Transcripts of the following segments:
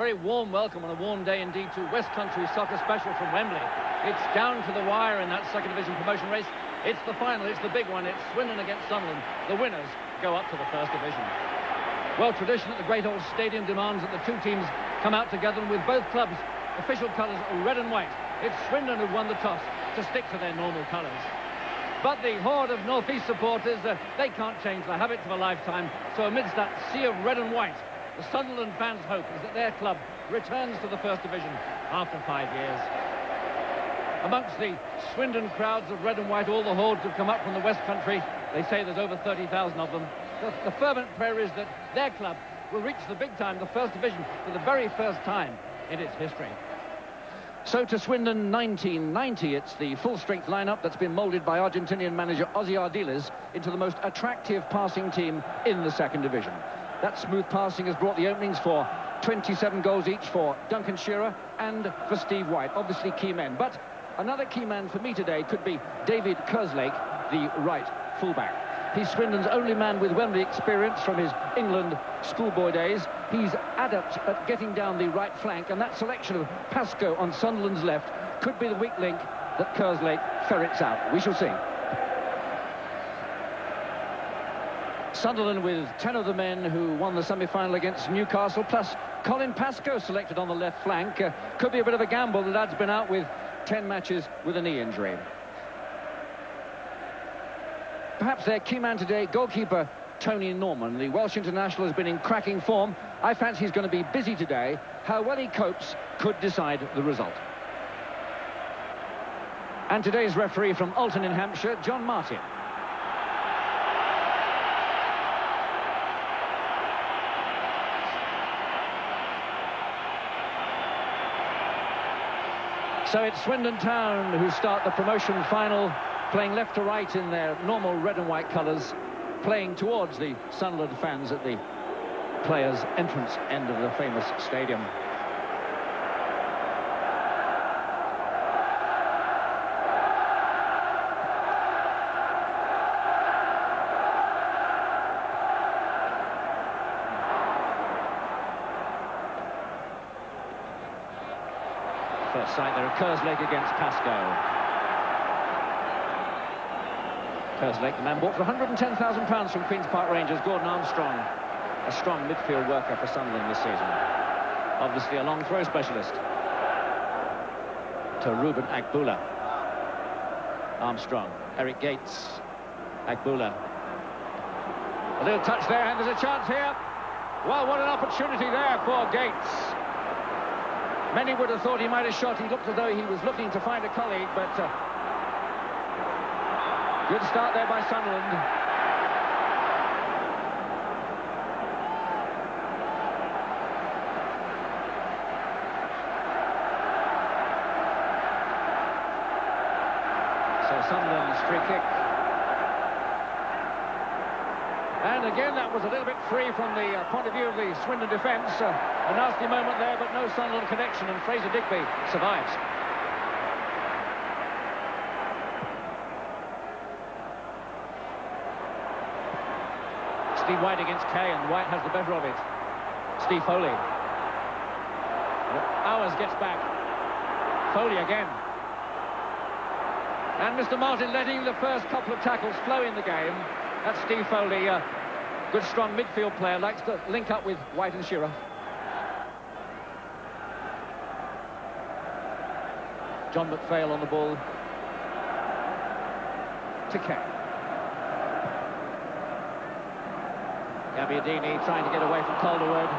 Very warm welcome on a warm day indeed to West Country Soccer Special from Wembley. It's down to the wire in that second division promotion race. It's the final, it's the big one. It's Swindon against Sunderland. The winners go up to the first division. Well, tradition at the great old stadium demands that the two teams come out together, and with both clubs' official colours red and white. It's Swindon who won the toss to stick to their normal colours. But the horde of North East supporters, they can't change the habits of a lifetime. So amidst that sea of red and white, the Sunderland fans' hope is that their club returns to the first division after 5 years. Amongst the Swindon crowds of red and white, all the hordes have come up from the West Country. They say there's over 30,000 of them. The fervent prayer is that their club will reach the big time, the first division, for the very first time in its history. So to Swindon 1990, it's the full-strength lineup that's been moulded by Argentinian manager Ozzy Ardiles into the most attractive passing team in the second division. That smooth passing has brought the openings for 27 goals each for Duncan Shearer and for Steve White, obviously key men. But another key man for me today could be David Kerslake, the right fullback. He's Swindon's only man with Wembley experience from his England schoolboy days. He's adept at getting down the right flank, and that selection of Pascoe on Sunderland's left could be the weak link that Kerslake ferrets out. We shall see. Sunderland with 10 of the men who won the semi-final against Newcastle, plus Colin Pascoe selected on the left flank. Could be a bit of a gamble. The lad's been out with 10 matches with a knee injury. Perhaps their key man today, goalkeeper Tony Norman. The Welsh international has been in cracking form. I fancy he's going to be busy today. How well he copes could decide the result. And today's referee from Alton in Hampshire, John Martin. So it's Swindon Town who start the promotion final, playing left to right in their normal red and white colours, playing towards the Sunderland fans at the players' entrance end of the famous stadium. First sight there of Kerslake against Pascoe. Kerslake, the man bought for £110,000 from Queen's Park Rangers, Gordon Armstrong, a strong midfield worker for Sunderland this season. Obviously a long throw specialist. To Ruben Agbula. Armstrong, Eric Gates, Agbula. A little touch there, and there's a chance here. Well, what an opportunity there for Gates. Many would have thought he might have shot. He looked as though he was looking to find a colleague, but good start there by Sunderland. So Sunderland's free kick. And again, that was a little bit free from the point of view of the Swindon defence. A nasty moment there, but no Sunderland connection, and Fraser Digby survives. Steve White against Kay, and White has the better of it. Steve Foley. Hours gets back. Foley again. And Mr. Martin letting the first couple of tackles flow in the game. That's Steve Foley, a good strong midfield player, likes to link up with White and Shearer. John McPhail on the ball. To Kay. Gabbiadini trying to get away from Calderwood.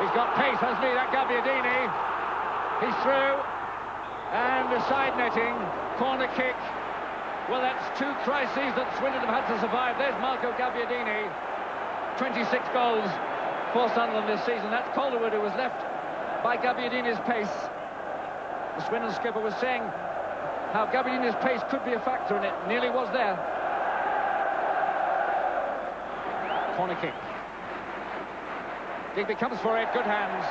He's got pace, hasn't he, that Gabbiadini? He's through. And the side netting, corner kick. Well, that's two crises that Swindon have had to survive. There's Marco Gabbiadini. 26 goals for Sunderland this season. That's Calderwood, who was left by Gabbiadini's pace. The Swindon skipper was saying how Gabbiadini's pace could be a factor, and it nearly was there. Corner kick. Digby comes for it, good hands.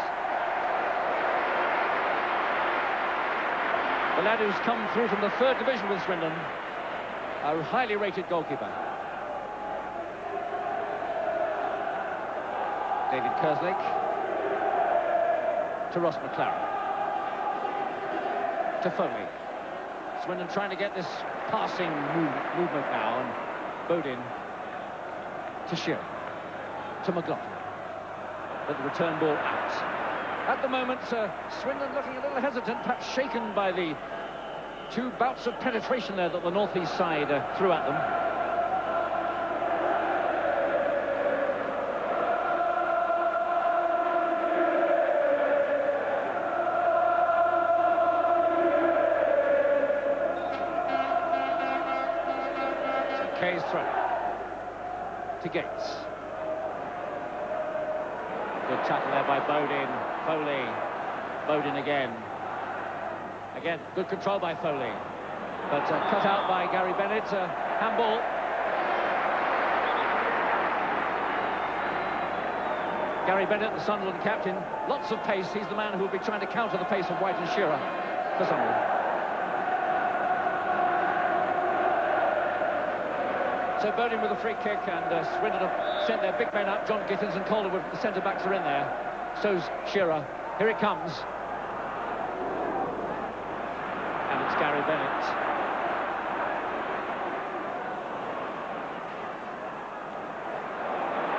The lad who's come through from the third division with Swindon, a highly rated goalkeeper. David Kerslake. to Ross McLaren. To Foley. Swindon trying to get this passing movement now, and Bodin to Shearer. To McLaughlin. But the return ball out. At the moment, Swindon looking a little hesitant, perhaps shaken by the two bouts of penetration there that the northeast side threw at them. Kay's throw to Gates. Good tackle there by Bodin. Foley. Bodin again. Again, good control by Foley. But cut out by Gary Bennett. Handball. Gary Bennett, the Sunderland captain. Lots of pace. He's the man who will be trying to counter the pace of White and Shearer for Sunderland. So Bodin with a free kick, and Swindon have sent their big men up. John Gittins and Calderwood, the centre-backs are in there. So's Shearer. Here it comes. And it's Gary Bennett.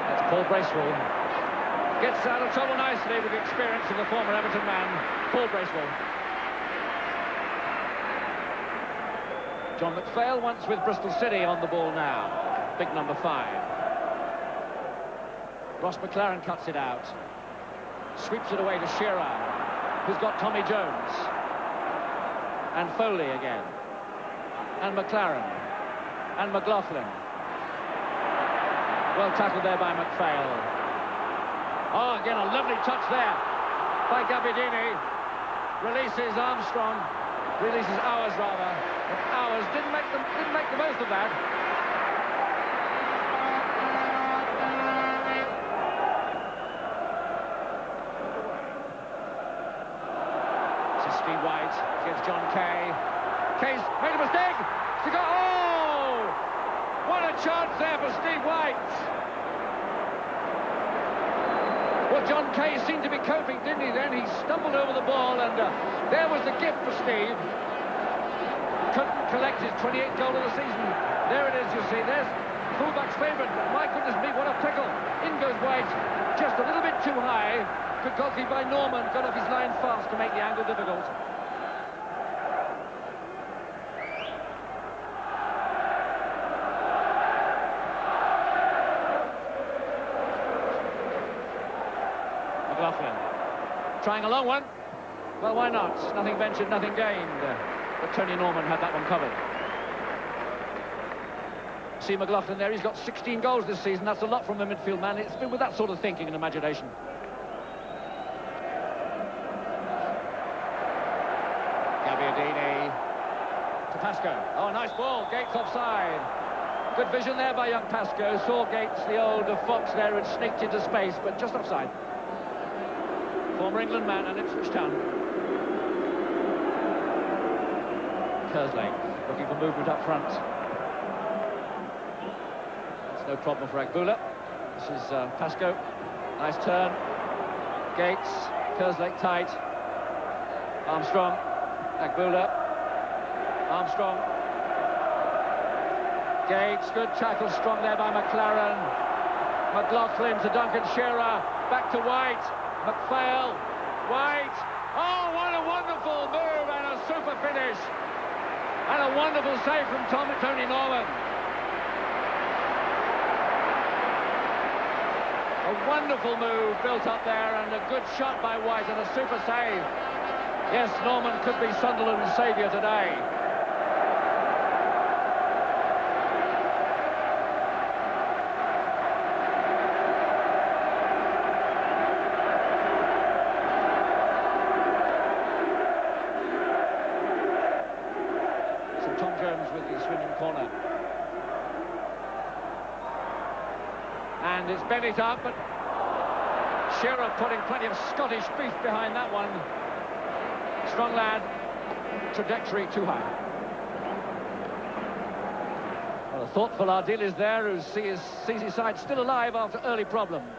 That's Paul Bracewell. Gets out of trouble nicely with the experience of the former Everton man, Paul Bracewell. John McPhail once with Bristol City on the ball now. Big number 5. Ross McLaren cuts it out. Sweeps it away to Shearer, who's got Tommy Jones. And Foley again. And McLaren. And McLaughlin. Well tackled there by McPhail. Oh, again, a lovely touch there by Gabbiadini. Releases Armstrong. Releases Hours, rather. But Hours didn't make the most of that. This is Steve White against John Kay. Kay's made a mistake. Oh! What a chance there for Steve White. Well, John Kay seemed to be coping, didn't he, then? He stumbled over the ball, and there was the gift for Steve. Couldn't collect his 28th goal of the season. There it is, you see. There's fullback's favourite. My goodness me, what a pickle. In goes White. Just a little bit too high. Good goalkeeping by Norman. Got off his line fast to make the angle difficult. McLaughlin. Trying a long one. Well, why not? Nothing ventured, nothing gained. But Tony Norman had that one covered. See McLaughlin there, he's got 16 goals this season. That's a lot from the midfield man. It's been with that sort of thinking and imagination. Gabbiadini to Pascoe. Oh, nice ball. Gates offside. Good vision there by young Pascoe. Saw Gates, the old fox there, and sneaked into space, but just offside. Former England man and Ipswich Town. Kerslake looking for movement up front. It's no problem for Agbula. This is Pascoe. Nice turn. Gates. Kerslake tight. Armstrong. Agbula. Armstrong. Gates. Good tackle. Strong there by McLaren. McLaughlin to Duncan Shearer. Back to White. McPhail. White. Oh, what a wonderful move and a super finish. And a wonderful save from Tony Norman. A wonderful move built up there and a good shot by White and a super save. Yes, Norman could be Sunderland's saviour today. Tom Jones with the Swindon corner. And it's Bennett up, but Shearer putting plenty of Scottish beef behind that one. Strong lad, trajectory too high. Well, a thoughtful Ardil is there who sees his side still alive after early problems.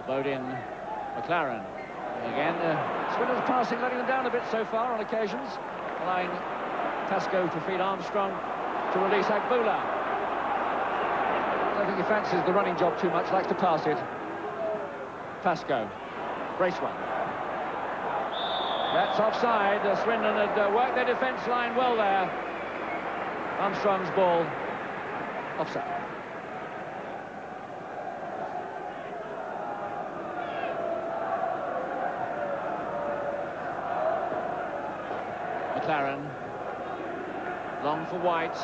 Ball, Bodin, McLaren. Again, Swindon's passing, letting them down a bit so far on occasions, allowing Pascoe to feed Armstrong to release Agbula. I don't think he fancies the running job too much, likes to pass it. Pascoe, Bracewell. That's offside. Swindon had worked their defence line well there. Armstrong's ball, offside. McLaren, long for White.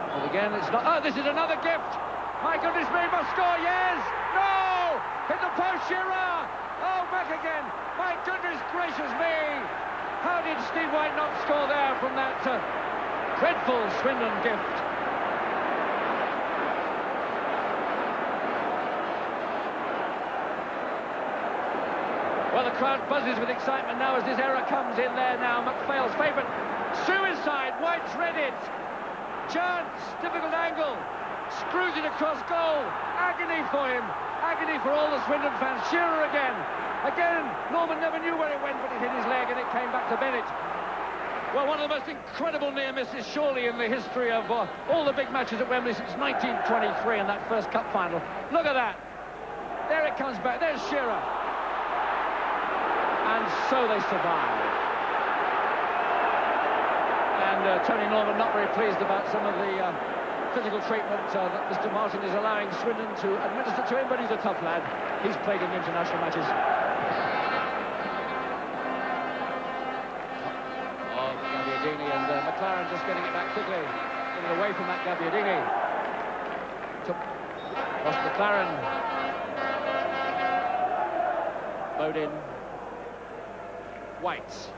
But again, it's not. Oh, this is another gift. My goodness me, must score. Yes, no, hit the post, Shearer. Oh, back again. My goodness gracious me. How did Steve White not score there from that dreadful Swindon gift? Well, the crowd buzzes with excitement now as this error comes in there now. McPhail's favourite. Suicide. White's read it. Chance. Difficult angle. Screws it across goal. Agony for him. Agony for all the Swindon fans. Shearer again. Again. Norman never knew where it went, but it hit his leg and it came back to Bennett. Well, one of the most incredible near misses, surely, in the history of all the big matches at Wembley since 1923 in that first cup final. Look at that. There it comes back. There's Shearer. And so they survive. And Tony Norman not very pleased about some of the physical treatment that Mr. Martin is allowing Swindon to administer to him, but he's a tough lad. He's played in international matches. Oh, Gabbiadini and McLaren just getting it back quickly. Getting away from that Gabbiadini. Lost McLaren. Bodin. White.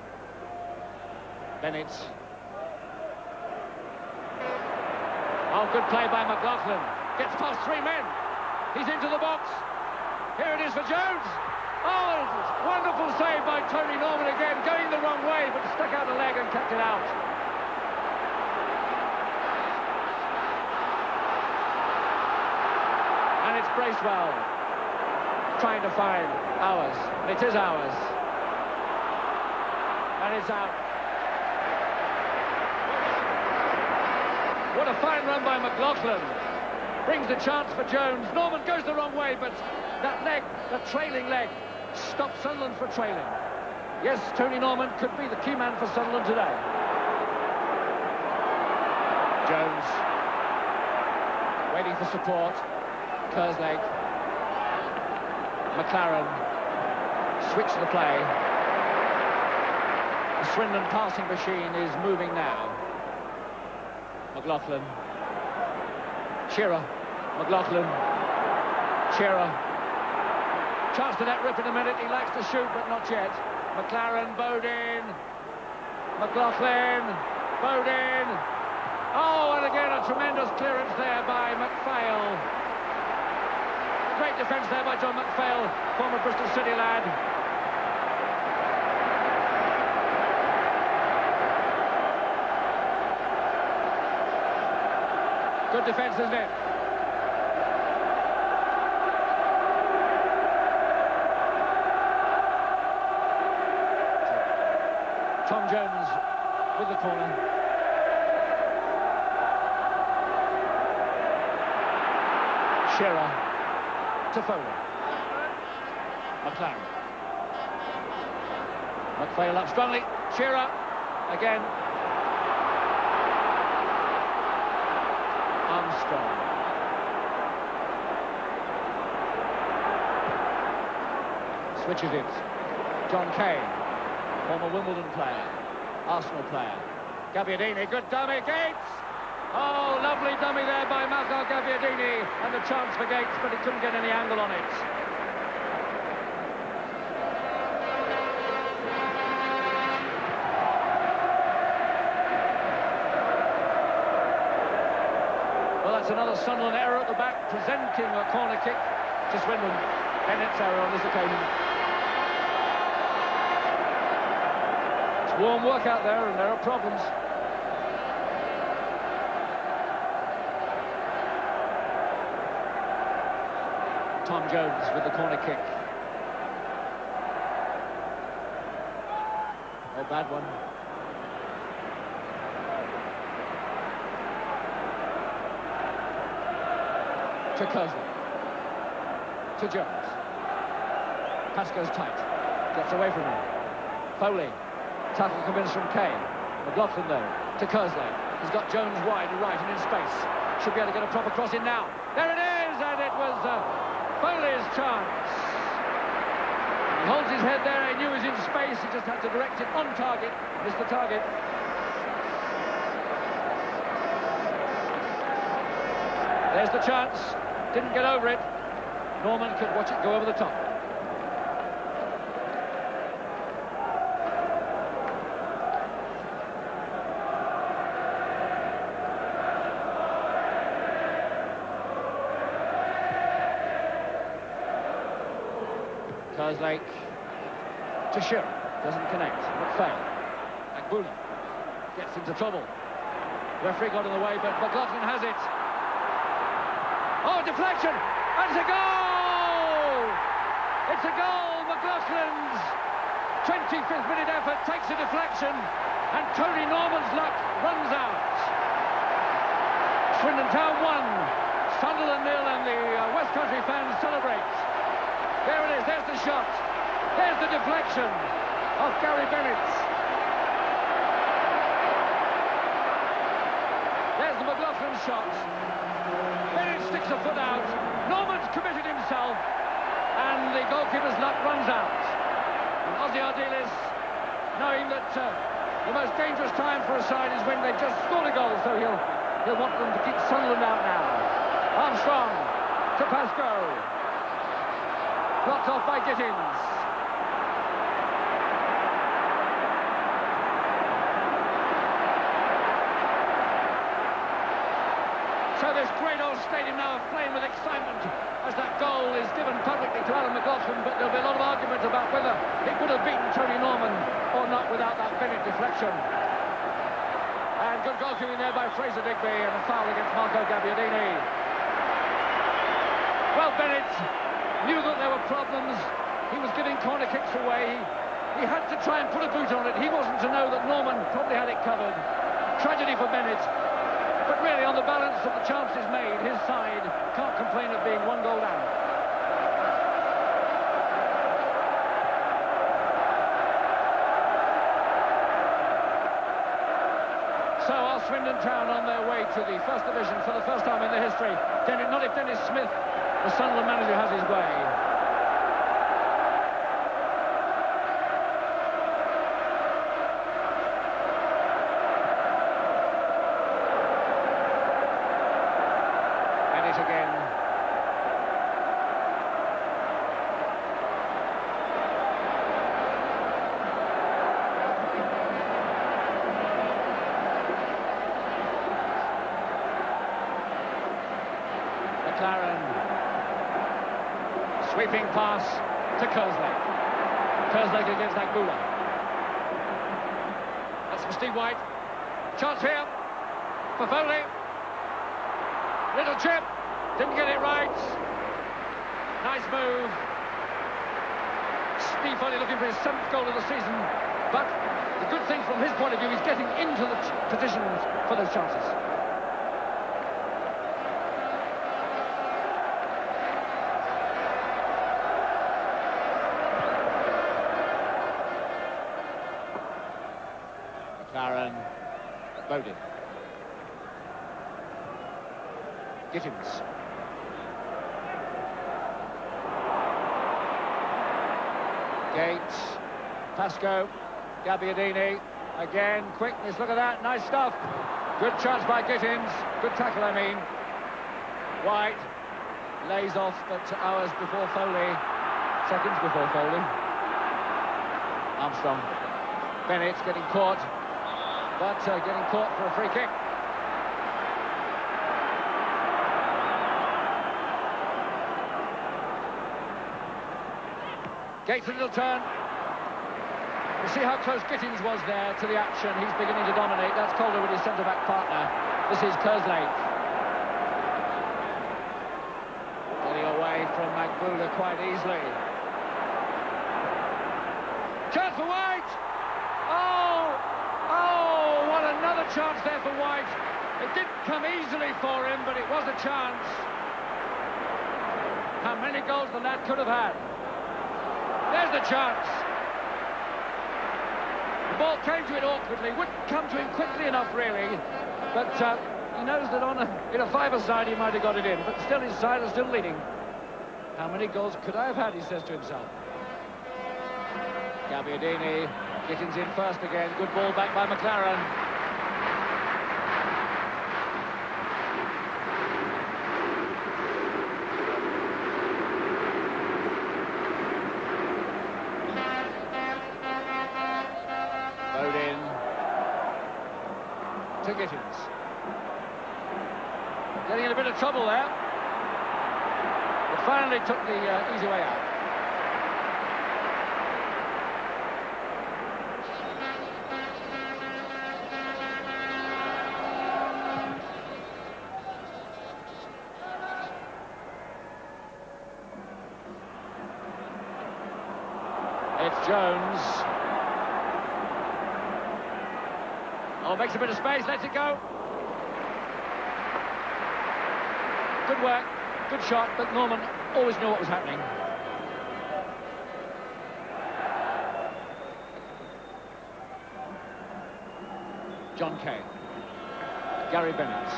Bennett. Oh, good play by McLaughlin. Gets past three men. He's into the box. Here it is for Jones. Oh, wonderful save by Tony Norman again. Going the wrong way, but stuck out a leg and kept it out. And it's Bracewell trying to find ours. And it is ours. And it's out. What a fine run by McLaughlin. Brings the chance for Jones. Norman goes the wrong way, but that leg, that trailing leg, stops Sunderland for trailing. Yes, Tony Norman could be the key man for Sunderland today. Jones. Waiting for support. Kerslake. McLaren. Switch the play. The Swindon passing machine is moving now. McLaughlin. Shearer. McLaughlin. Shearer. Chance to net rip in a minute. He likes to shoot, but not yet. McLaren, Bodin. McLaughlin. Bodin. Oh, and again a tremendous clearance there by McPhail. Great defence there by John McPhail, former Bristol City lad. Good defence, isn't it? Tom Jones with the corner. Shearer to Foley. McLaren. McPhail up strongly. Shearer again. Armstrong. Switches it. John Kane, former Wimbledon player, Arsenal player. Gabbiadini, good dummy, Gates! Oh, lovely dummy there by Marco Gabbiadini, and the chance for Gates, but he couldn't get any angle on it. Well, that's another Sunderland error at the back, presenting a corner kick to Swindon. Bennett's error on this occasion. It's warm work out there, and there are problems. Tom Jones with the corner kick. Oh, bad one. To Kersley. To Jones. Pass goes tight. Gets away from him. Foley. Tackle comes from Kane. McLaughlin, though, to Kersley. He's got Jones wide right and in space. Should be able to get a proper cross in now. There it is, and it was Foley's chance. He holds his head there. He knew he was in space. He just had to direct it on target. Missed the target. There's the chance. Didn't get over it. Norman could watch it go over the top. Kersley to Shearer. Doesn't connect. McPhail. Agbula gets into trouble. Referee got in the way, but McLaughlin has it. Oh, deflection! And it's a goal! It's a goal! McLaughlin's 25th minute effort takes a deflection, and Tony Norman's luck runs out. Swindon Town 1, Sunderland 0, and the West Country fans celebrate. There it is, there's the shot. There's the deflection of Gary Bennett. There's the McLaughlin shot. Bennett sticks a foot out. Norman's committed himself, and the goalkeeper's luck runs out. And Ozzy Ardiles, knowing that the most dangerous time for a side is when they've just scored a goal, so he'll want them to keep Sunderland out now. Armstrong to Pascoe. Blocked off by Gittins. So this great old stadium now aflame with excitement as that goal is given publicly to Alan McLaughlin, but there'll be a lot of argument about whether it would have beaten Tony Norman or not without that Bennett deflection. And good goalkeeping there by Fraser Digby, and a foul against Marco Gabbiadini. Well, Bennett knew that there were problems. He was giving corner kicks away. He had to try and put a boot on it. He wasn't to know that Norman probably had it covered. Tragedy for Bennett. But really, on the balance of the chances made, his side can't complain of being one goal down. So are Swindon Town on their way to the First Division for the first time in their history. Not if Dennis Smith, the Sunderland manager, has his way. Again. McLaren. Sweeping pass to Kersley. Kersley against Agbula. That's for Steve White. Chance here for Foley. Little chip. Didn't get it right. Nice move. Steve Foley looking for his 7th goal of the season. But the good thing from his point of view, he's getting into the positions for those chances. McLaren. Loaded. Gittins. Gates, Pascoe, Gabbiadini, again, quickness, look at that, nice stuff. Good chance by Gittins, good tackle I mean. White, lays off, but hours before Foley, seconds before Foley. Armstrong, Bennett getting caught, but getting caught for a free kick. Gates a little turn. You see how close Gittins was there to the action. He's beginning to dominate. That's Calder with his centre-back partner. This is Kersley. Getting away from Magbula quite easily. Chance for White! Oh, what another chance there for White. It didn't come easily for him, but it was a chance. How many goals the lad could have had. There's the chance. The ball came to it awkwardly, wouldn't come to him quickly enough, really. But he knows that in a five-a-side he might have got it in, but still his side is still leading. How many goals could I have had, he says to himself. Gabbiadini, Gittins in first again. Good ball back by McLaren. To Gittins. Getting in a bit of trouble there. But finally took the easy way out. It's Jones. Oh, makes a bit of space, lets it go. Good work, good shot, but Norman always knew what was happening. John Kay. Gary Bennett.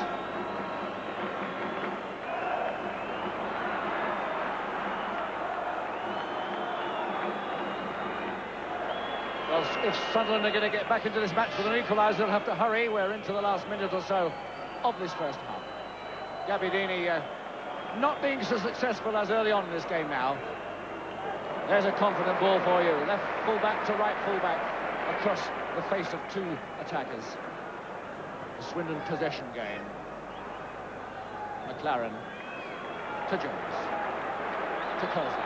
Well, if Sunderland are going to get back into this match with an equaliser, they'll have to hurry. We're into the last minute or so of this first half. Gabbiadini not being so successful as early on in this game now. There's a confident ball for you. Left full-back to right full-back across the face of two attackers. The Swindon possession game. McLaren to Jones. To Colsley.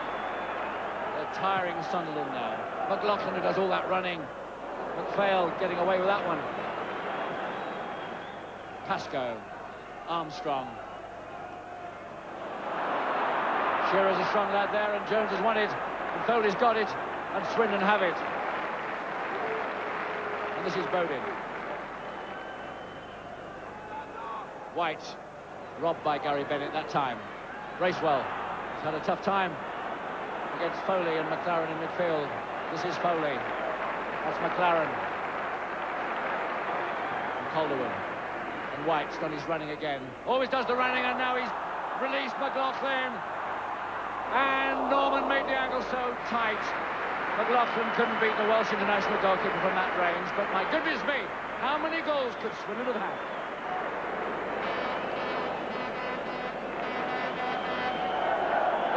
They're tiring Sunderland now. McLaughlin, who does all that running. McPhail getting away with that one. Pascoe. Armstrong. Shearer's a strong lad there, and Jones has won it. And Foley's got it, and Swindon have it. And this is Bodin. White. Robbed by Gary Bennett that time. Racewell has had a tough time against Foley and McLaren in midfield. This is Foley. That's McLaren. And Calderwood. And White's done his running again. Always does the running, and now he's released McLaughlin. And Norman made the angle so tight. McLaughlin couldn't beat the Welsh international goalkeeper from that range. But my goodness me, how many goals could Swindon have had?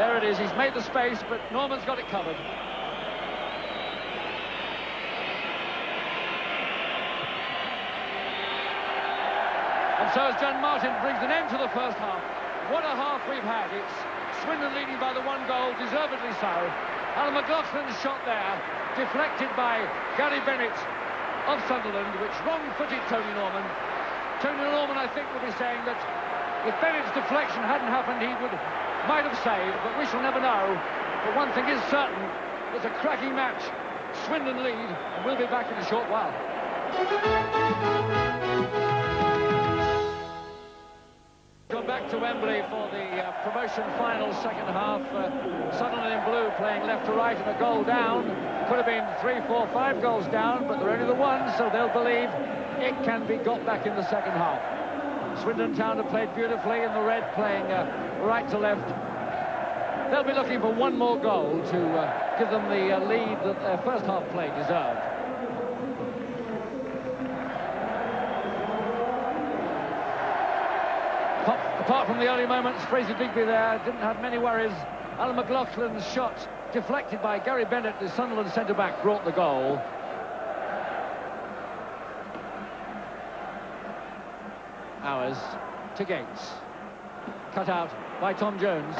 There it is, he's made the space, but Norman's got it covered. And so as John Martin brings an end to the first half. What a half we've had. It's Swindon leading by the one goal, deservedly so. Alan McLaughlin's shot there, deflected by Gary Bennett of Sunderland, which wrong-footed Tony Norman. Tony Norman, I think, will be saying that if Bennett's deflection hadn't happened, he might have saved, but we shall never know. But one thing is certain, it's a cracking match. Swindon lead, and we'll be back in a short while. Come back to Wembley for the promotion final second half. Sunderland in blue playing left to right and a goal down. Could have been 3, 4, 5 goals down, but they're only the one, so they'll believe it can be got back in the second half. Swindon Town have played beautifully, and the red playing right to left. They'll be looking for one more goal to give them the lead that their first half play deserved. Apart from the early moments, Fraser Digby there didn't have many worries. Alan McLaughlin's shot, deflected by Gary Bennett, the Sunderland centre-back, brought the goal. Hours to Gates. Cut out by Tom Jones.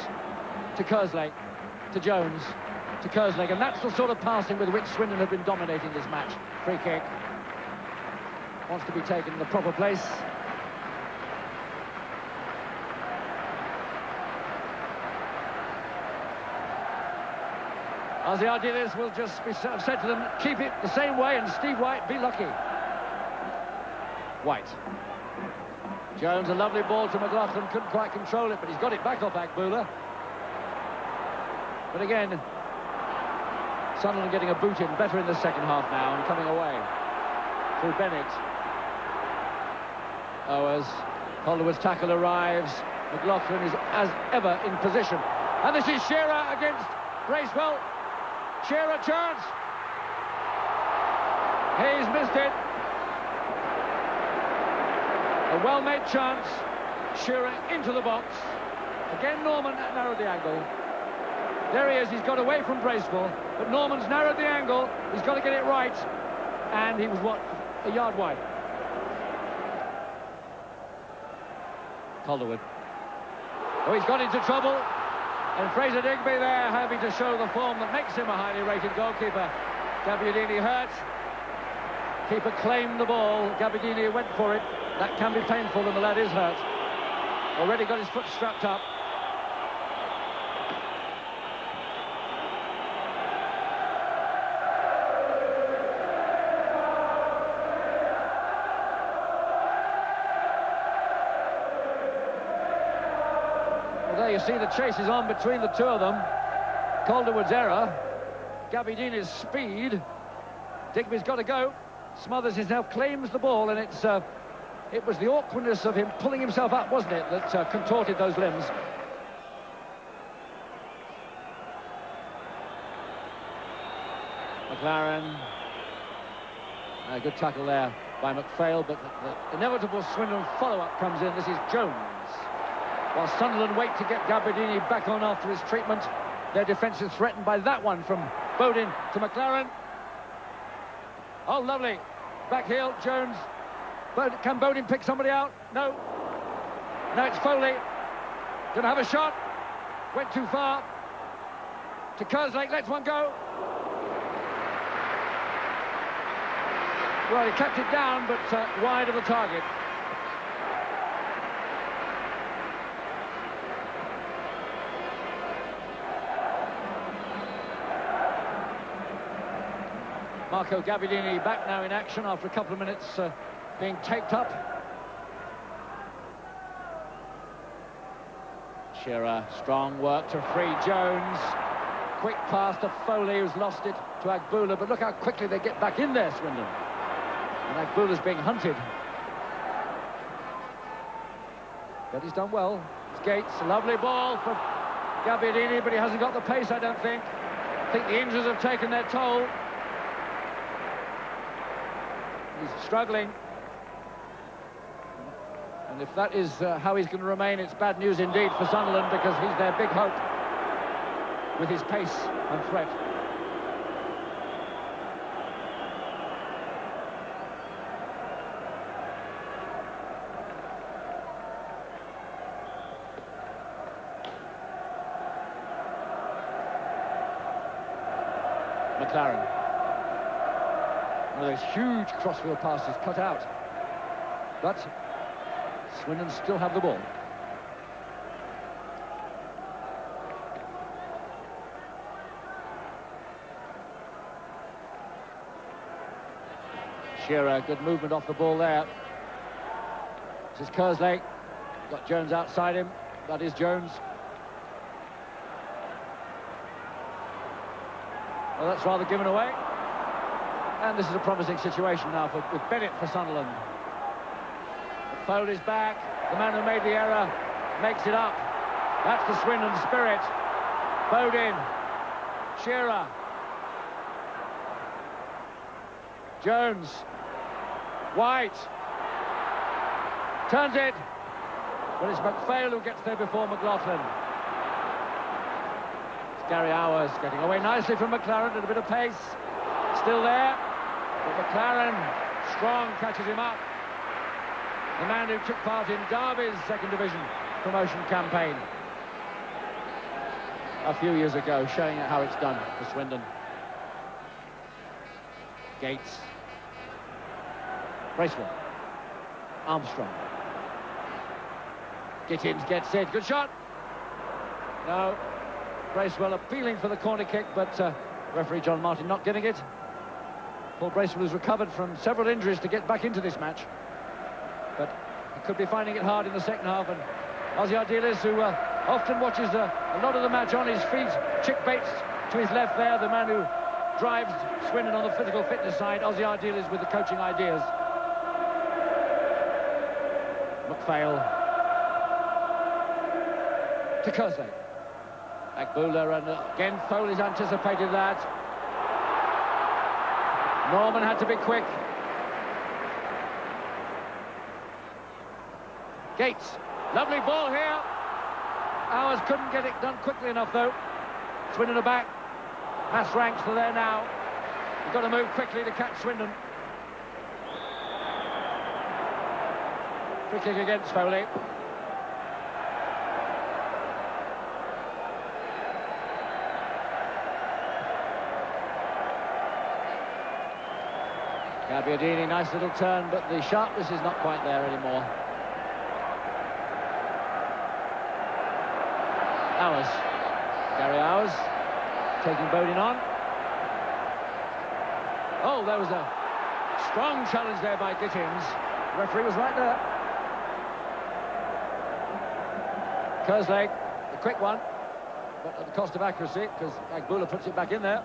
To Kerslake. To Jones. To Kerslake. And that's the sort of passing with which Swindon have been dominating this match. Free kick. Wants to be taken in the proper place. As the idealists will just be said to them, keep it the same way, and Steve White, be lucky. White. Jones, a lovely ball to McLaughlin, couldn't quite control it, but he's got it back off Agboola. But again, Sunderland getting a boot in, better in the second half now, and coming away through Bennett. Oh, as Calderwood's tackle arrives, McLaughlin is as ever in position. And this is Shearer against Bracewell. Shearer chance. He's missed it. A well-made chance. Shearer into the box. Again, Norman narrowed the angle. There he is. He's got away from Bracewell, but Norman's narrowed the angle. He's got to get it right. And he was, what, a yard wide. Calderwood. Oh, he's got into trouble. And Fraser Digby there having to show the form that makes him a highly rated goalkeeper. Gabbiadini hurt. Keeper claimed the ball. Gabbiadini went for it. That can be painful, and the lad is hurt. Already got his foot strapped up. Well, there you see the chase is on between the two of them. Calderwood's error. Gabbiadini's speed. Digby's got to go. Smothers himself, claims the ball, and it was the awkwardness of him pulling himself up, wasn't it, that contorted those limbs. McLaren. A good tackle there by McPhail, but the inevitable Swindon follow-up comes in. This is Jones. While Sunderland wait to get Gabbiadini back on after his treatment, their defence is threatened by that one from Bodin to McLaren. Oh, lovely. Back heel, Jones. But can Bodin pick somebody out? No. No, it's Foley. Gonna have a shot. Went too far. To Kerslake, lets one go. Well, he kept it down, but wide of the target. Marco Gabbiadini back now in action after a couple of minutes being taped up. Shearer, strong work to free Jones. Quick pass to Foley, who's lost it to Agboola, but look how quickly they get back in there, Swindon. And Agboola's being hunted. But he's done well. It's Gates, a lovely ball for Gabbiadini, but he hasn't got the pace, I don't think. I think the injuries have taken their toll. He's struggling. And if that is how he's going to remain, it's bad news indeed for Sunderland, because he's their big hope with his pace and threat. McLaren. One of those huge crossfield passes cut out. But Swindon still have the ball. Shearer, good movement off the ball there. This is Kerslake. Got Jones outside him. That is Jones. Well, that's rather given away. And this is a promising situation now with Bennett for Sunderland. Foley's back. The man who made the error makes it up. That's the Swindon spirit. Bodin. Shearer. Jones. White. Turns it. But it's McPhail who gets there before McLaughlin. It's Gary Hours getting away nicely from McLaren at a bit of pace. Still there. But McLaren, strong, catches him up. The man who took part in Derby's second division promotion campaign a few years ago, showing how it's done for Swindon. Gates. Bracewell. Armstrong. Gittins gets it. Good shot. No. Bracewell appealing for the corner kick, but Referee John Martin not giving it. Paul Bracewell has recovered from several injuries to get back into this match, but he could be finding it hard in the second half. And Ozzy Ardiles, who often watches a lot of the match on his feet, Chick Bates to his left there, the man who drives Swindon on the physical fitness side. Ozzy Ardiles with the coaching ideas. McPhail to Kerslake. Agboola, and again Foley's anticipated that. Norman had to be quick. Gates, lovely ball here. Ours couldn't get it done quickly enough though. Swindon are back. Mass ranks are there now. You've got to move quickly to catch Swindon. Free kick against Foley. Gabbiadini, nice little turn, but the sharpness is not quite there anymore. Hours. Gary Hours taking Bodin on. Oh, there was a strong challenge there by Gittins. The referee was right there. Kerslake, the quick one, but at the cost of accuracy, because Agboola puts it back in there.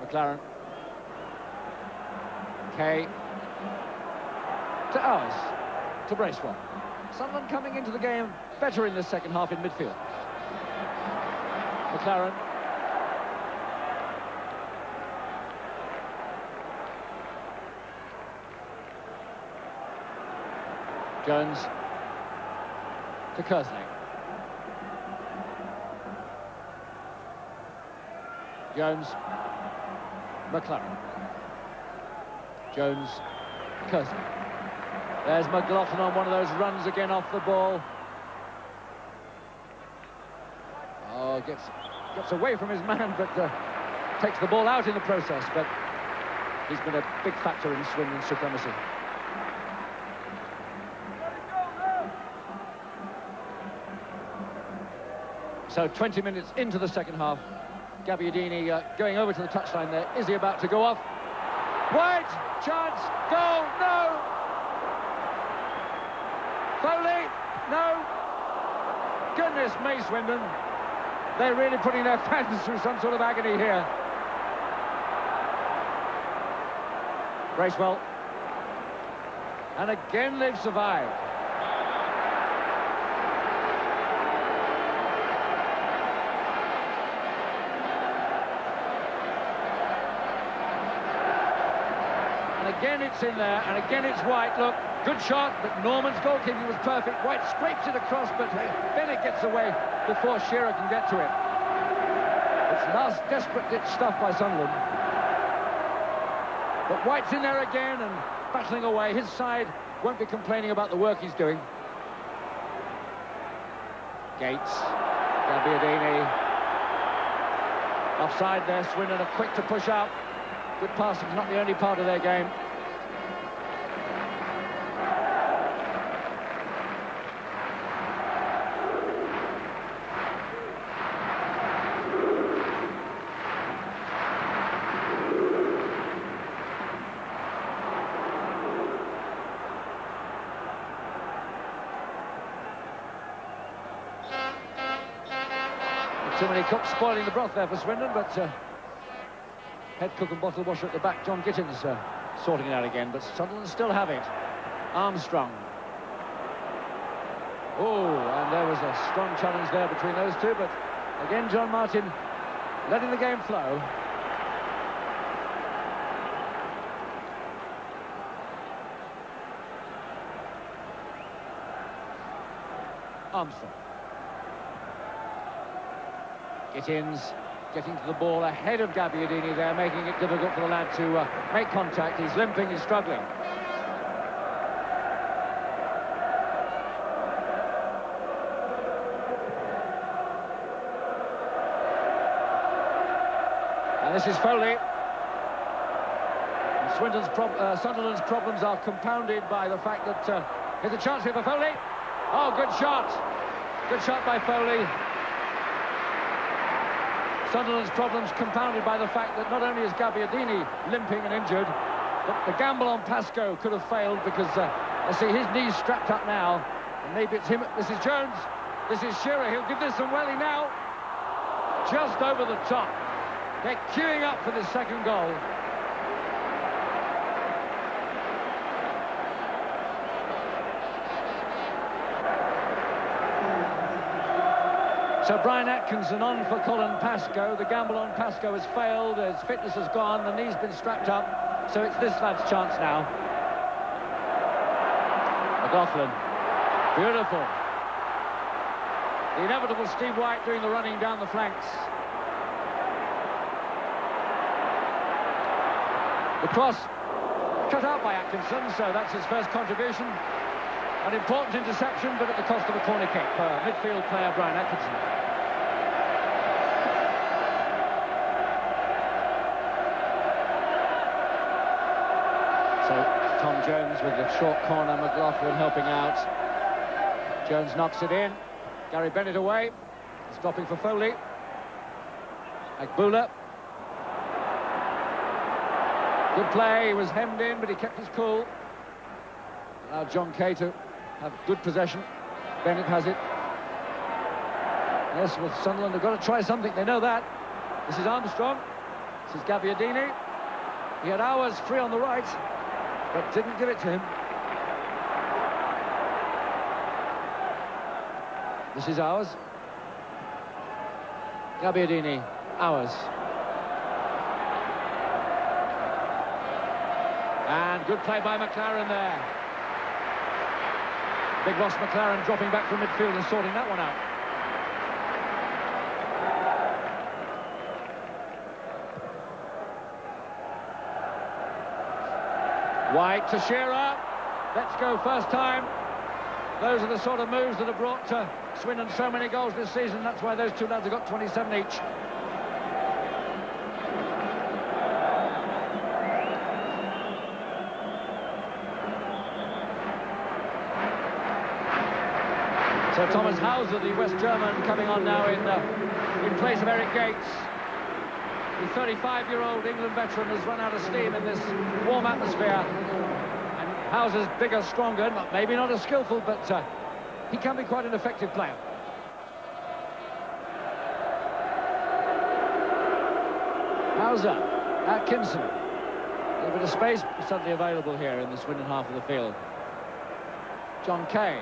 McLaren. Kay to Hours, to Bracewell. Sunderland coming into the game better in the second half in midfield. McLaren. Jones to Kerslake. Jones, McLaren. Jones, Kerslake. There's McLaughlin on one of those runs again off the ball. Oh, gets away from his man, but takes the ball out in the process. But he's been a big factor in Swindon's supremacy. So 20 minutes into the second half. Gabbiadini going over to the touchline there. Is he about to go off? Wide chance, goal, no! Foley, no! Goodness me, Swindon. They're really putting their fans through some sort of agony here. Bracewell. And again they've survived. And again it's in there, and again it's White. Look, good shot, but Norman's goalkeeping was perfect. White scrapes it across, but Bennett gets away before Shearer can get to it. It's last desperate-ditch stuff by Sunderland. But White's in there again and battling away. His side won't be complaining about the work he's doing. Gates, Gabbiadini. Offside there, Swindon are quick to push up. Good passing is not the only part of their game. Too many cooks spoiling the broth there for Swindon, but head cook and bottle washer at the back, John Gittins, sorting it out again, but Sunderland still have it. Armstrong. Oh, and there was a strong challenge there between those two, but again John Martin letting the game flow. Armstrong. Gittins getting to the ball ahead of Gabbiadini there, making it difficult for the lad to make contact. He's limping, he's struggling. And this is Foley. And Sunderland's problems are compounded by the fact that here's a chance here for Foley. Oh, good shot. Good shot by Foley. Sunderland's problems compounded by the fact that not only is Gabbiadini limping and injured, but the gamble on Pascoe could have failed because I see his knees strapped up now. And maybe it's him. This is Jones. This is Shearer. He'll give this some welly now. Just over the top. They're queuing up for this second goal. So Brian Atkinson on for Colin Pascoe. The gamble on Pascoe has failed. His fitness has gone. The knee's been strapped up. So it's this lad's chance now. McLaughlin. Beautiful. The inevitable Steve White doing the running down the flanks. The cross cut out by Atkinson, so that's his first contribution. An important interception, but at the cost of a corner kick for midfield player Brian Atkinson. So Tom Jones with the short corner, McLaughlin helping out. Jones knocks it in. Gary Bennett away. Stopping for Foley. Agbula. Good play. He was hemmed in, but he kept his cool. Now John Kay to have good possession. Bennett has it. Yes, with Sunderland, they've got to try something. They know that. This is Armstrong. This is Gabbiadini. He had hours free on the right, but didn't give it to him. This is ours. Gabbiadini, ours. And good play by McLaren there. Big Ross McLaren dropping back from midfield and sorting that one out. White to Shearer. Let's go first time. Those are the sort of moves that have brought Swindon so many goals this season. That's why those two lads have got 27 each. So Thomas Hauser, the West German, coming on now in place of Eric Gates. The 35-year-old England veteran has run out of steam in this warm atmosphere. And Hauser's bigger, stronger, maybe not as skillful, but he can be quite an effective player. Hauser, Atkinson. A little bit of space suddenly available here in the Swindon half of the field. John Kay.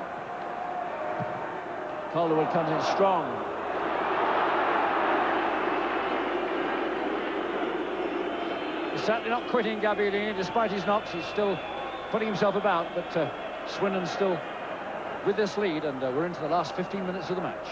Calderwood comes in strong. He's certainly not quitting, Gabbiadini, despite his knocks. He's still putting himself about, but Swindon's still with this lead, and we're into the last 15 minutes of the match.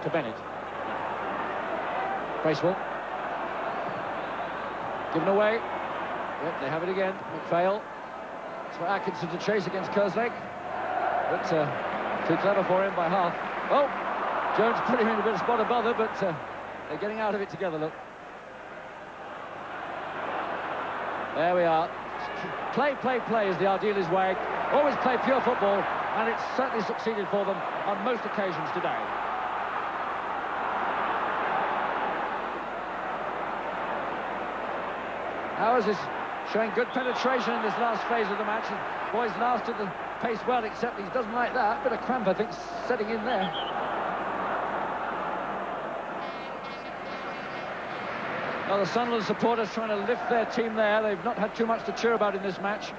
To Bennett. Bracewell. Given away. Yep, they have it again. McPhail. It's for Atkinson to chase against Kerslake. But too clever for him by half. Oh! Jones put him in a bit of spot of bother, but they're getting out of it together, look. There we are. Play, play, play is the Ardiles way. Always play pure football, and it's certainly succeeded for them on most occasions today. Howes is showing good penetration in this last phase of the match. The boys lasted the pace well, except he doesn't like that. Bit of cramp, I think, setting in there. Well, the Sunderland supporters trying to lift their team there. They've not had too much to cheer about in this match.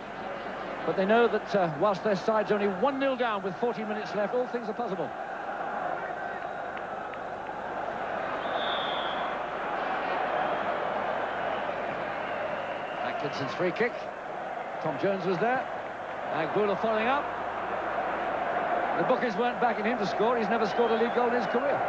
But they know that whilst their side's only 1-0 down with 40 minutes left, all things are possible. Atkinson's free kick. Tom Jones was there. Agbula following up. The bookies weren't backing him to score. He's never scored a league goal in his career.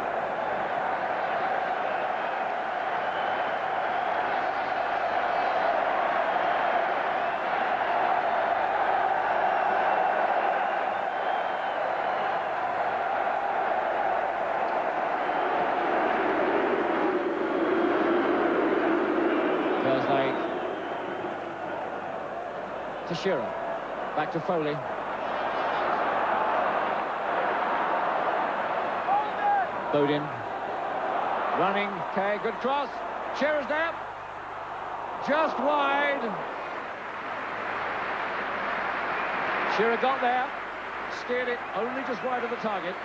Kerslake. To Shearer. Back to Foley. Bodin. Running. Okay, good cross. Shearer's there. Just wide. Shearer got there. Steered it only just wide of the target.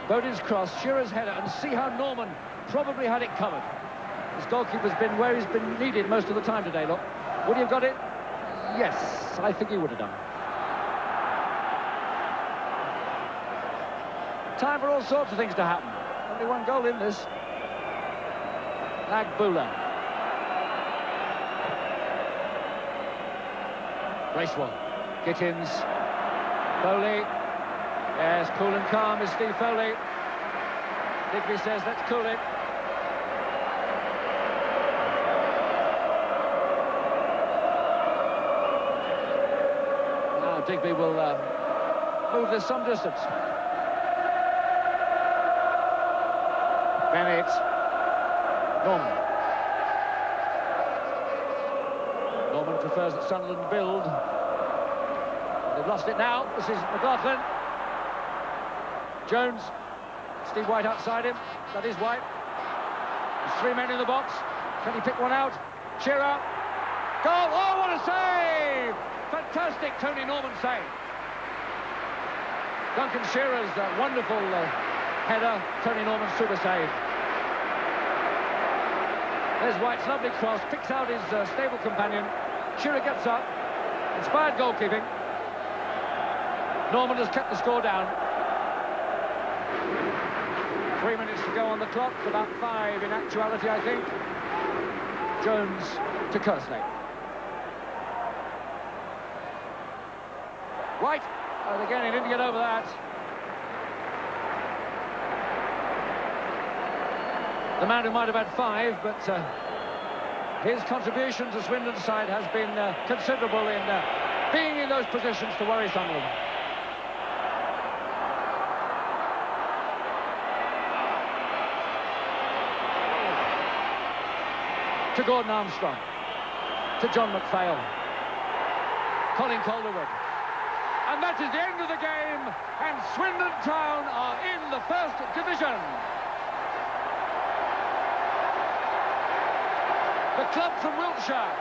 Bodin's cross, Shearer's header, and see how Norman probably had it covered. His goalkeeper's been where he's been needed most of the time today, look. Would he have got it? Yes, I think he would have done. Time for all sorts of things to happen. Only one goal in this. Agbula. Bracewell. Gittins. Foley. Yes, cool and calm is Steve Foley. Digby says, let's cool it. Now Digby will move this some distance. Bennett. Norman. Norman prefers that Sunderland build. They've lost it now. This is McLaughlin. Jones. Steve White outside him. That is White. There's three men in the box. Can he pick one out? Shearer. Goal! Oh, what a save! Fantastic Tony Norman save. Duncan Shearer's wonderful header. Tony Norman's super save. There's White's lovely cross. Picks out his stable companion. Shearer gets up. Inspired goalkeeping. Norman has kept the score down. 3 minutes to go on the clock, about 5 in actuality, I think. Jones to Kerslake. White, and again, he didn't get over that. The man who might have had 5, but his contribution to Swindon's side has been considerable in being in those positions to worry Sunderland. To Gordon Armstrong, to John McPhail, Colin Calderwood. And that is the end of the game, and Swindon Town are in the first division. The club from Wiltshire,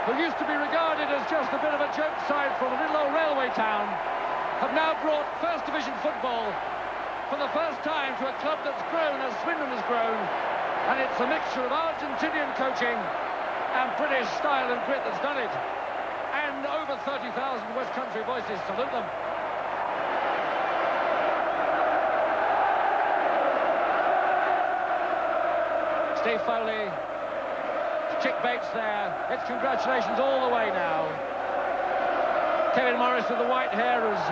who used to be regarded as just a bit of a joke side from a little old railway town, have now brought first division football for the first time to a club that's grown as Swindon has grown. And it's a mixture of Argentinian coaching and British style and grit that's done it. And over 30,000 West Country voices salute them. Steve Foley, Chick Bates there. It's congratulations all the way now. Kevin Morris with the white hair has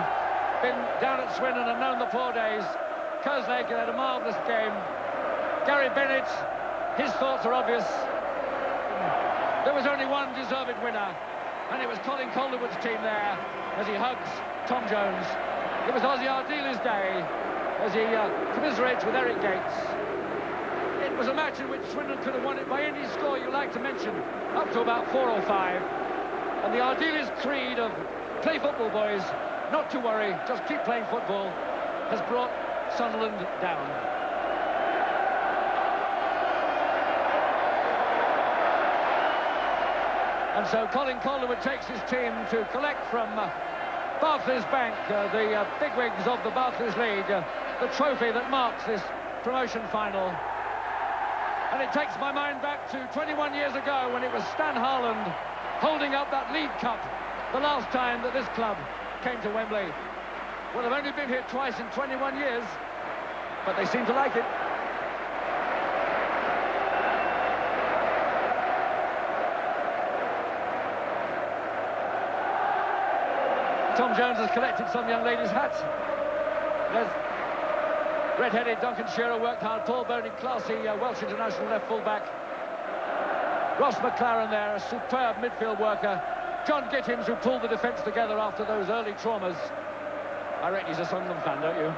been down at Swindon and known the poor days. Kerslake had a marvellous game. Gary Bennett, his thoughts are obvious. There was only one deserved winner, and it was Colin Calderwood's team there as he hugs Tom Jones. It was Ozzy Ardiles' day as he commiserates with Eric Gates. It was a match in which Swindon could have won it by any score you like to mention, up to about 4 or 5. And the Ardiles creed of play football, boys, not to worry, just keep playing football, has brought Sunderland down. And so Colin Calderwood takes his team to collect from Barclays Bank, the bigwigs of the Barclays League, the trophy that marks this promotion final. And it takes my mind back to 21 years ago when it was Stan Harland holding up that League Cup, the last time that this club came to Wembley. Well, they've only been here twice in 21 years, but they seem to like it. Tom Jones has collected some young ladies' hats. There's red-headed Duncan Shearer, worked hard. Paul Boney, classy Welsh international left full-back. Ross McLaren there, a superb midfield worker. John Gittins, who pulled the defence together after those early traumas. I reckon he's a Sunderland fan, don't you?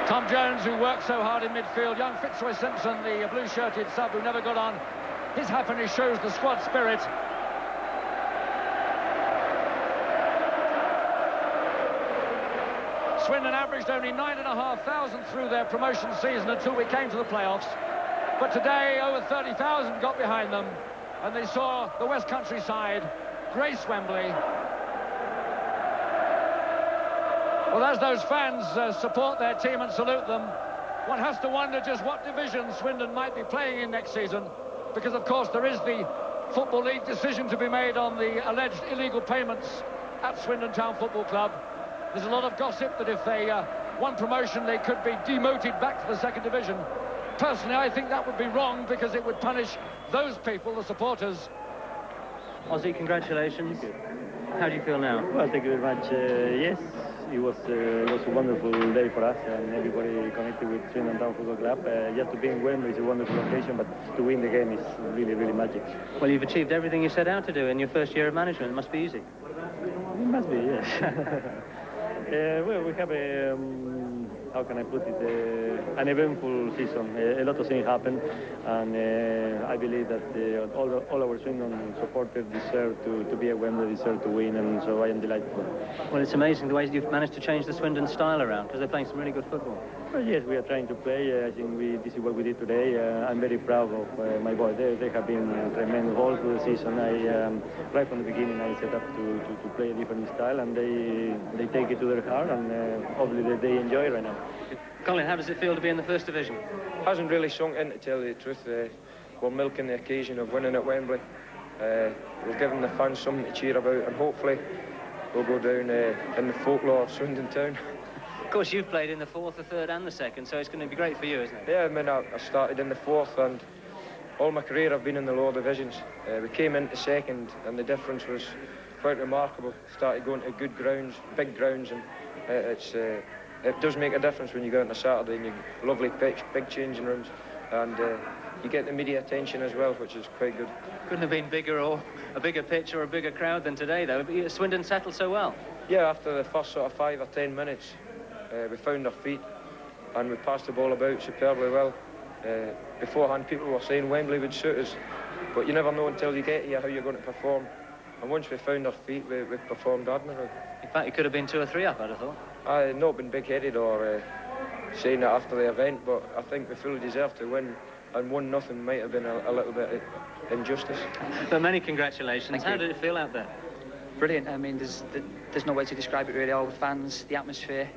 Tom Jones, who worked so hard in midfield. Young Fitzroy Simpson, the blue-shirted sub who never got on. His happiness shows the squad spirit. Swindon averaged only 9,500 through their promotion season until we came to the playoffs. But today, over 30,000 got behind them, and they saw the West Country side grace Wembley. Well, as those fans support their team and salute them, one has to wonder just what division Swindon might be playing in next season, because, of course, there is the Football League decision to be made on the alleged illegal payments at Swindon Town Football Club. There's a lot of gossip that if they won promotion, they could be demoted back to the second division. Personally, I think that would be wrong, because it would punish those people, the supporters. Ozzy, congratulations. How do you feel now? Well, thank you very much. Yes, it was a wonderful day for us and everybody connected with Swindon Town Football Club. Just to be in Wembley is a wonderful occasion, but to win the game is really, really magic. Well, you've achieved everything you set out to do in your first year of management. It must be easy. It must be, yes. Well, we have a, how can I put it, an eventful season. A lot of things happen, and I believe that all our Swindon supporters deserve to be at Wembley, deserve to win, and so I am delighted. Well, it's amazing the ways you've managed to change the Swindon style around, because they're playing some really good football. Well, yes, we are trying to play. I think this is what we did today. I'm very proud of my boys. They have been tremendous all through the season. Right from the beginning, I set up to play a different style, and they take it to their heart, and hopefully they enjoy it right now. Colin, how does it feel to be in the first division? Hasn't really sunk in, to tell you the truth. We're milking the occasion of winning at Wembley. We're giving the fans something to cheer about, and hopefully we'll go down in the folklore of Swindon Town. Of course, you've played in the fourth, the third and the second, so it's going to be great for you, isn't it? Yeah, I mean, I started in the fourth, and all my career I've been in the lower divisions. We came into second, and the difference was quite remarkable. Started going to good grounds, big grounds, and it does make a difference when you go on a Saturday and you lovely pitch, big changing rooms, and you get the media attention as well, which is quite good. Couldn't have been bigger, or a bigger pitch or a bigger crowd than today, though. But Swindon settled so well. Yeah, after the first sort of 5 or 10 minutes, we found our feet and we passed the ball about superbly well. Beforehand, people were saying Wembley would suit us, but you never know until you get here how you're going to perform. And once we found our feet, we performed admirably. In fact, it could have been 2 or 3 up, I'd have thought. I've not been big-headed or saying that after the event, but I think we fully deserved to win, and 1-0 might have been a little bit injustice. But many congratulations. How did it feel out there? Brilliant. I mean, there's no way to describe it really. All the fans, the atmosphere,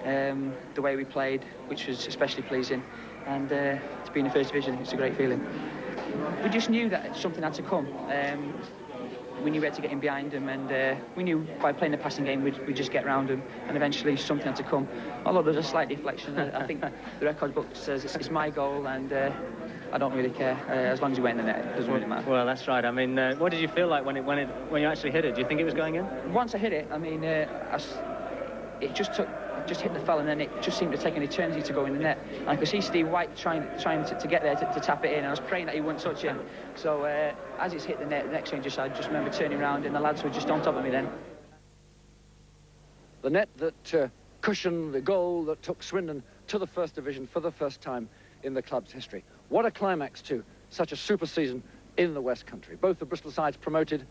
the way we played, which was especially pleasing, and to be in the first division, it's a great feeling. We just knew that something had to come. We knew we had to get in behind them, and we knew by playing the passing game we'd just get round them, and eventually something had to come. Although there's a slight deflection, I think the record book says it's my goal, and I don't really care. As long as you went in the net, it doesn't really matter. Well, that's right. I mean, what did you feel like when you actually hit it? Do you think it was going in? Once I hit it, I mean, it just hit the fell, and then it just seemed to take an eternity to go in the net. And I could see Steve White trying to get there to tap it in, and I was praying that he wouldn't touch it. So as it's hit the net, the next thing I just remember turning around, and the lads were just on top of me then. The net that cushioned the goal that took Swindon to the first division for the first time in the club's history. What a climax to such a super season in the West Country. Both the Bristol sides promoted.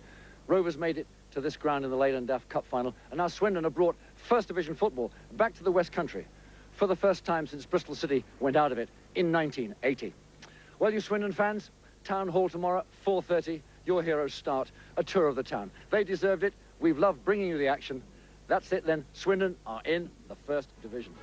Rovers made it to this ground in the Leyland Daft Cup final, and now Swindon have brought first division football back to the West Country for the first time since Bristol City went out of it in 1980. Well, you Swindon fans, Town Hall tomorrow, 4:30, your heroes start a tour of the town. They deserved it. We've loved bringing you the action. That's it then. Swindon are in the first division.